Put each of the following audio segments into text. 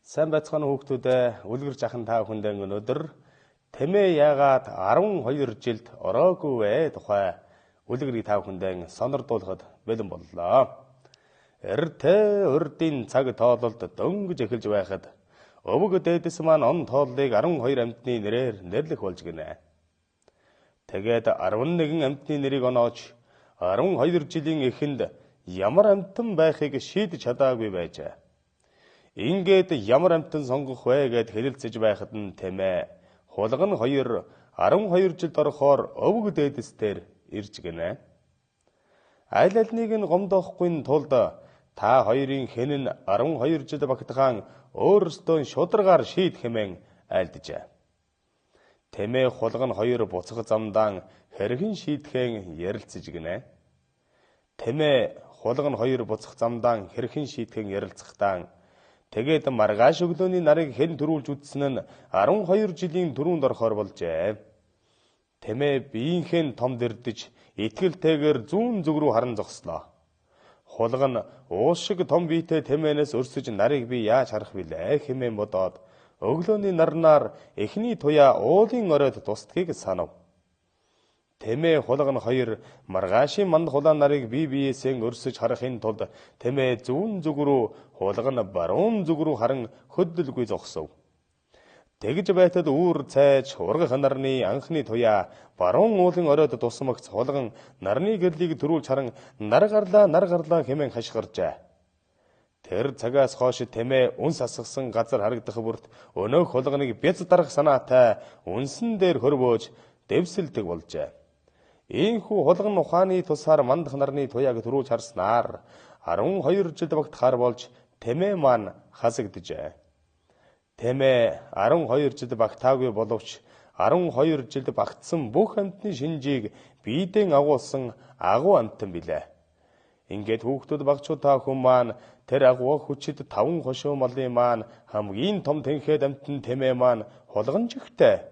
Сайн байцгаана уу хүүхдүүдээ үлгэрч ахын та бүхэндээ өнөөдөр Тэмээ яагаад 12 жилд ороогүй вэ тухай үлгэрийг та бүхэндээ сонирдуулахад бэлэн боллоо. Эртэ урдын цаг тоололд дөнгөж эхэлж байхад өвөг дээдэс маань он тооллыг 12 амьтны нэрээр нэрлэх болж гинэ. Тэгээд 11 амьтны нэрийг оноож 12 жилийн эхэнд ямар амьтан байхыг шийдэж чадаагүй байжээ. Ингээд ямар амьтан сонгох вэ гэд хэлэлцэж байхад нь Тэмээ хулган 2 12 жилд орохоор өвөг дээдэстээр ирж гинэ. Аль алийг нь гомдоохгүй тулд та хоёрын хэн нь 12 жил багтахаан өөрсдөө шударгаар шийд хэмээн айлджээ. Тэмээ хулган 2 буцах замдаа хэрхэн шийдэхээ ярилцаж гинэ. Тэмээ хулган 2 буцах замдаа хэрхэн шийдэхээ ярилцахдаа тэгээд маргааш өглөөний нарыг хэн төрүүлж үтсэн нь 12 жилийн түрүүнд орохоор болжээ. Тэмээ биеийнхэн том дэрдэж итгэлтэйгээр зүүн зүг рүү харан зогслоо. Хулган уус шиг том биетэй Тэмээнээс өрсөж нарыг би яаж харах вүлээ хэмээн бодоод өглөөний нарнаар эхний туяа уулын оройд тусдгийг санав. Тэмээ хулган 2 маргаашийн манд хулаан нарыг бие биесээ өрсөж харахын тулд Тэмээ зүүн зүг рүү хулган баруун зүг рүү харан хөдөлгүй зогсов. Тэгж байтад үүр цайж ургах нарны анхны туяа баруун уулын оройд тусмагц хулган нарны гэрлийг төрүүлж харан нар гарлаа хэмээн хашгиржээ. Тэр цагаас хойш Тэмээ үнс асгасан газар харагдах бүрт өнөөх хулганыг бяз дарах санаатай үнсэн дээр хөрвөөж дэвсэлдэг болжээ. Ийхүү хулган ухааны тусаар мандах нарны туяаг төрүүлж харснаар 12 жилд багтахаар болж Тэмээ маань хасагджээ. Тэмээ 12 жилд багтаагүй боловч 12 жилд багтсан бүх амьтны шинжийг биедээ агуулсан агуу амьтан билээ. Ингээд хүүхдүүд багчууд та хүн маань тэр агуу хүчит 5 хошуу малын маань хамгийн том тэнхээд амьтан Тэмээ маань хулганжигтай,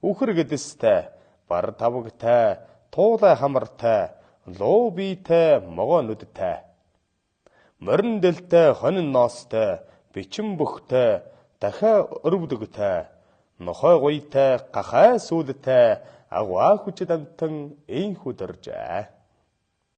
үхэр гэдэстэй, бар тавгтай, туулай хамартай, луу биетэй, могоо нүдтэй, морин дэлтэй, хонин ноостой, бичим бөхтэй, дахиа өрөвдөгтэй, нохой гуйтай, гахай сүүлтэй, агуу хүчит амьтан ийхүү дөржээ.